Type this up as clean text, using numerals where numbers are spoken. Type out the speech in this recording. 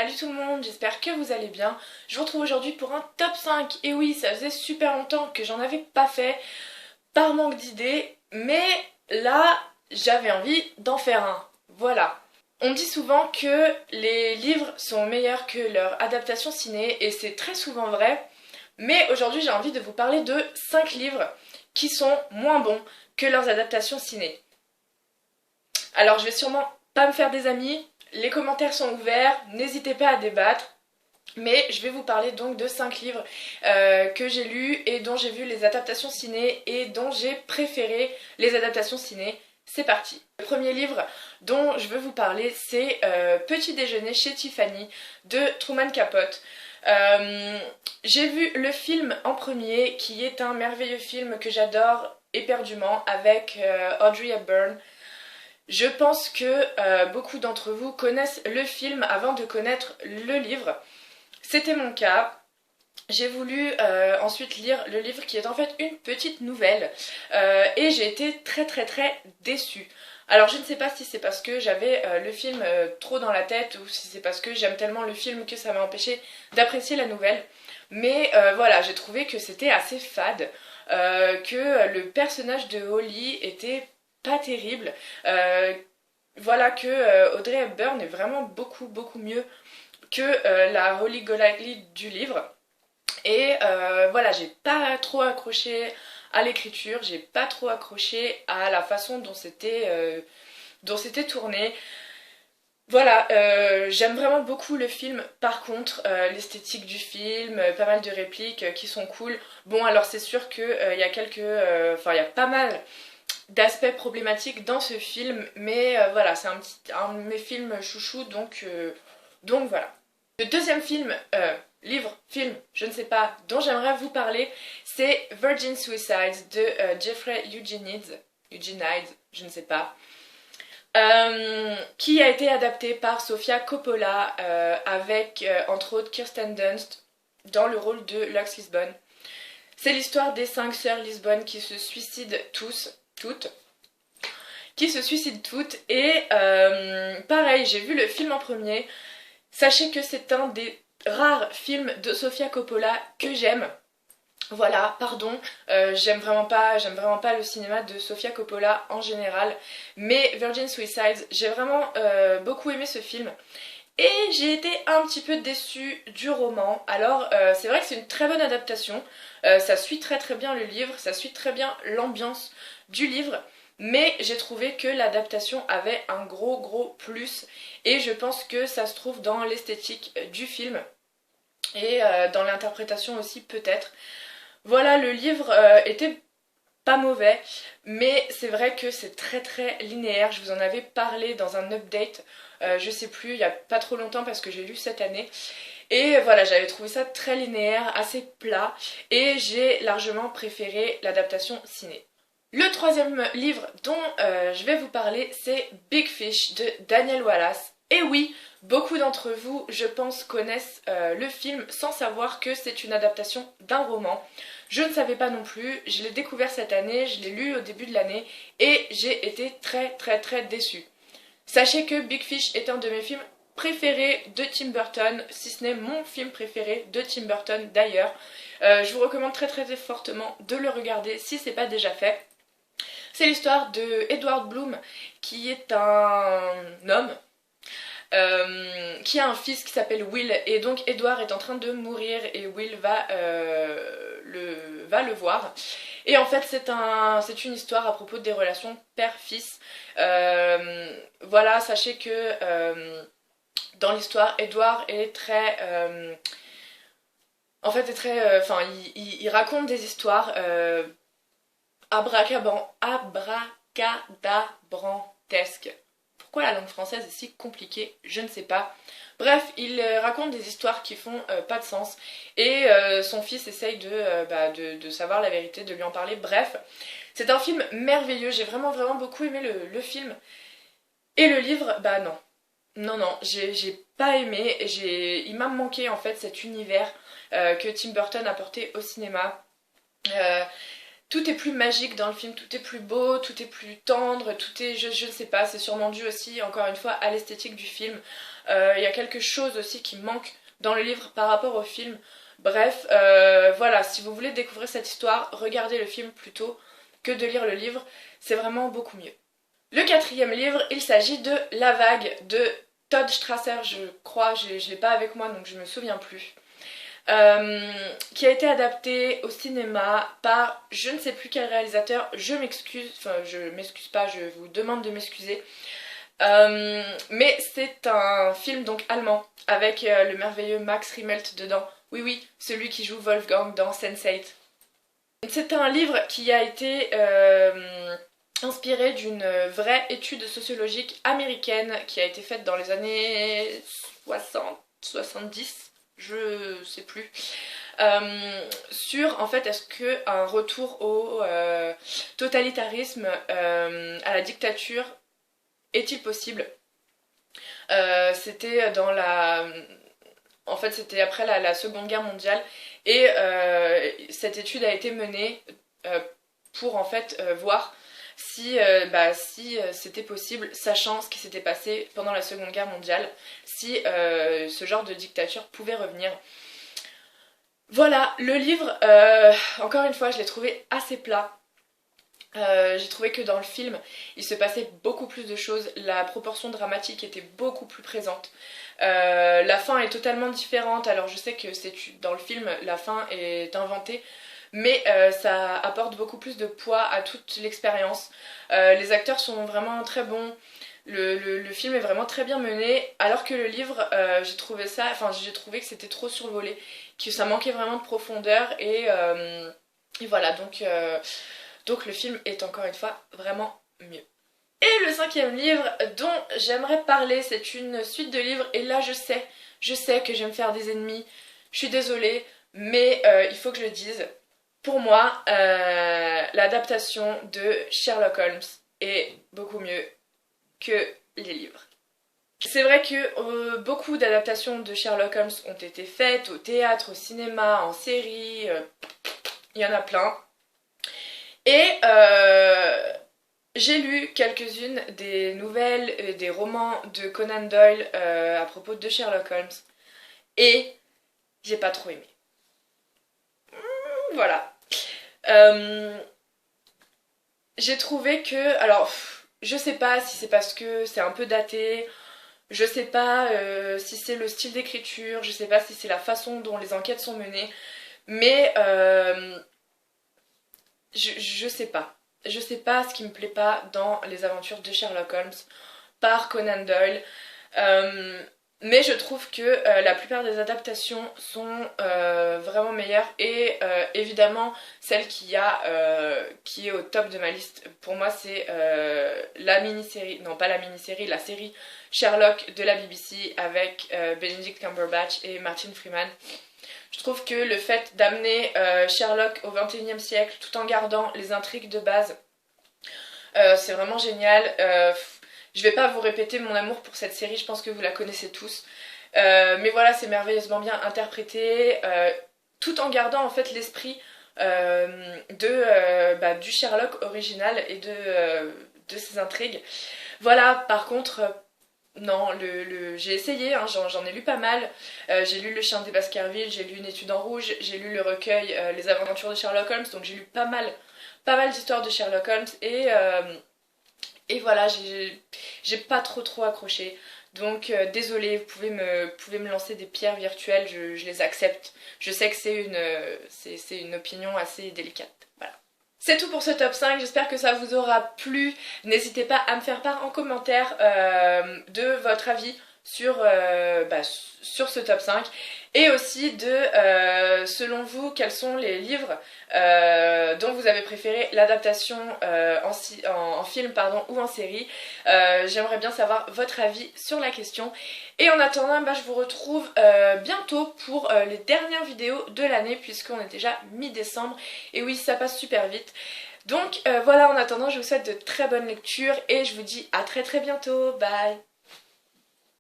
Salut tout le monde, j'espère que vous allez bien. Je vous retrouve aujourd'hui pour un top 5. Et oui, ça faisait super longtemps que j'en avais pas fait, par manque d'idées, mais là, j'avais envie d'en faire un. Voilà. On dit souvent que les livres sont meilleurs que leur adaptation ciné, et c'est très souvent vrai, mais aujourd'hui j'ai envie de vous parler de 5 livres qui sont moins bons que leurs adaptations ciné. Alors je vais sûrement pas me faire des amis, les commentaires sont ouverts, n'hésitez pas à débattre, mais je vais vous parler donc de 5 livres que j'ai lus et dont j'ai vu les adaptations ciné et dont j'ai préféré les adaptations ciné. C'est parti. Le premier livre dont je veux vous parler, c'est Petit déjeuner chez Tiffany de Truman Capote. J'ai vu le film en premier, qui est un merveilleux film que j'adore éperdument, avec Audrey Hepburn. Je pense que beaucoup d'entre vous connaissent le film avant de connaître le livre. C'était mon cas. J'ai voulu ensuite lire le livre qui est en fait une petite nouvelle et j'ai été très déçue. Alors je ne sais pas si c'est parce que j'avais le film trop dans la tête ou si c'est parce que j'aime tellement le film que ça m'a empêché d'apprécier la nouvelle. Mais voilà, j'ai trouvé que c'était assez fade, que le personnage de Holly était pas terrible. Voilà que Audrey Hepburn est vraiment beaucoup mieux que la Holly Golightly du livre. Et voilà, j'ai pas trop accroché à l'écriture, j'ai pas trop accroché à la façon dont c'était tourné. Voilà, j'aime vraiment beaucoup le film. Par contre, l'esthétique du film, pas mal de répliques qui sont cool. Bon, alors c'est sûr que il y a il y a pas mal d'aspects problématiques dans ce film, mais voilà, c'est un de mes films chouchous, donc voilà. Le deuxième film, je ne sais pas, dont j'aimerais vous parler, c'est Virgin Suicides de Jeffrey Eugenides, je ne sais pas, qui a été adapté par Sofia Coppola avec entre autres Kirsten Dunst dans le rôle de Lux Lisbonne. C'est l'histoire des 5 sœurs Lisbonne qui se suicident toutes, et pareil, j'ai vu le film en premier. Sachez que c'est un des rares films de Sofia Coppola que j'aime. Voilà, pardon, j'aime vraiment pas le cinéma de Sofia Coppola en général, mais Virgin Suicides, j'ai vraiment beaucoup aimé ce film. Et j'ai été un petit peu déçue du roman. Alors c'est vrai que c'est une très bonne adaptation, ça suit très bien le livre, ça suit très bien l'ambiance du livre, mais j'ai trouvé que l'adaptation avait un gros plus, et je pense que ça se trouve dans l'esthétique du film, et dans l'interprétation aussi peut-être. Voilà, le livre était pas mauvais, mais c'est vrai que c'est très linéaire. Je vous en avais parlé dans un update, je sais plus, il y a pas trop longtemps parce que j'ai lu cette année. Et voilà, j'avais trouvé ça très linéaire, assez plat, et j'ai largement préféré l'adaptation ciné. Le troisième livre dont je vais vous parler, c'est Big Fish de Daniel Wallace. Et oui, beaucoup d'entre vous, je pense, connaissent le film sans savoir que c'est une adaptation d'un roman. Je ne savais pas non plus, je l'ai découvert cette année, je l'ai lu au début de l'année, et j'ai été très déçue. Sachez que Big Fish est un de mes films préférés de Tim Burton, si ce n'est mon film préféré de Tim Burton d'ailleurs. Je vous recommande très fortement de le regarder si c'est pas déjà fait. C'est l'histoire de Edward Bloom, qui est un homme qui a un fils qui s'appelle Will, et donc Edward est en train de mourir et Will va le voir. Et en fait c'est une histoire à propos des relations père-fils. Voilà, sachez que dans l'histoire, Edward est très... en fait, est très... Enfin, il raconte des histoires abracadabrantesques. Pourquoi la langue française est si compliquée, je ne sais pas. Bref, il raconte des histoires qui font pas de sens, et son fils essaye de savoir la vérité, de lui en parler. Bref, c'est un film merveilleux, j'ai vraiment beaucoup aimé le film. Et le livre, bah non, j'ai pas aimé, il m'a manqué en fait cet univers que Tim Burton a porté au cinéma. tout est plus magique dans le film, tout est plus beau, tout est plus tendre, tout est, je ne sais pas, c'est sûrement dû aussi, encore une fois, à l'esthétique du film. Il y a quelque chose aussi qui manque dans le livre par rapport au film. Bref, voilà, si vous voulez découvrir cette histoire, regardez le film plutôt que de lire le livre, c'est vraiment beaucoup mieux. Le quatrième livre, il s'agit de La Vague de Todd Strasser, je crois, je l'ai pas avec moi donc je me souviens plus. Qui a été adapté au cinéma par je ne sais plus quel réalisateur, je m'excuse, enfin je m'excuse pas, je vous demande de m'excuser. Mais c'est un film donc allemand avec le merveilleux Max Riemelt dedans. Oui oui, celui qui joue Wolfgang dans Sense8. C'est un livre qui a été inspiré d'une vraie étude sociologique américaine qui a été faite dans les années 60, 70, je sais plus, sur en fait est-ce que un retour au totalitarisme, à la dictature est-il possible. C'était dans la... En fait c'était après la Seconde Guerre mondiale et cette étude a été menée pour en fait voir si, si c'était possible, sachant ce qui s'était passé pendant la Seconde Guerre mondiale, si ce genre de dictature pouvait revenir. Voilà, le livre, encore une fois, je l'ai trouvé assez plat. J'ai trouvé que dans le film, il se passait beaucoup plus de choses, la proportion dramatique était beaucoup plus présente. La fin est totalement différente, alors je sais que dans le film, la fin est inventée, mais ça apporte beaucoup plus de poids à toute l'expérience. Les acteurs sont vraiment très bons, le film est vraiment très bien mené, alors que le livre, j'ai trouvé que c'était trop survolé, que ça manquait vraiment de profondeur, et voilà, donc le film est encore une fois vraiment mieux. Et le cinquième livre dont j'aimerais parler, c'est une suite de livres, et là je sais que je vais me faire des ennemis, je suis désolée, mais il faut que je le dise. Pour moi, l'adaptation de Sherlock Holmes est beaucoup mieux que les livres. C'est vrai que beaucoup d'adaptations de Sherlock Holmes ont été faites au théâtre, au cinéma, en série, il y en a plein. Et j'ai lu quelques-unes des nouvelles, des romans de Conan Doyle à propos de Sherlock Holmes. Et j'ai pas trop aimé. Voilà. J'ai trouvé que... Alors, je sais pas si c'est parce que c'est un peu daté, je sais pas si c'est le style d'écriture, je sais pas si c'est la façon dont les enquêtes sont menées, mais je sais pas. Je sais pas ce qui me plaît pas dans les aventures de Sherlock Holmes par Conan Doyle. Mais je trouve que la plupart des adaptations sont vraiment meilleures et évidemment celle qui est au top de ma liste pour moi c'est la mini-série, non pas la mini-série, la série Sherlock de la BBC avec Benedict Cumberbatch et Martin Freeman. Je trouve que le fait d'amener Sherlock au XXIe siècle tout en gardant les intrigues de base, c'est vraiment génial. Je vais pas vous répéter mon amour pour cette série, je pense que vous la connaissez tous. Mais voilà, c'est merveilleusement bien interprété, tout en gardant en fait l'esprit du Sherlock original et de ses intrigues. Voilà, par contre... Non, j'ai essayé, hein, j'en ai lu pas mal. J'ai lu Le Chien des Baskerville, j'ai lu Une étude en rouge, j'ai lu le recueil Les aventures de Sherlock Holmes, donc j'ai lu pas mal d'histoires de Sherlock Holmes et voilà, j'ai pas trop accroché. Donc désolée, vous pouvez me lancer des pierres virtuelles, je les accepte. Je sais que c'est une opinion assez délicate. Voilà. C'est tout pour ce top 5, j'espère que ça vous aura plu. N'hésitez pas à me faire part en commentaire de votre avis sur ce top 5 et aussi selon vous, quels sont les livres dont vous avez préféré l'adaptation en film ou en série. J'aimerais bien savoir votre avis sur la question. Et en attendant, je vous retrouve bientôt pour les dernières vidéos de l'année puisqu'on est déjà mi-décembre. Et oui, ça passe super vite. Donc voilà, en attendant, je vous souhaite de très bonnes lectures et je vous dis à très bientôt. Bye!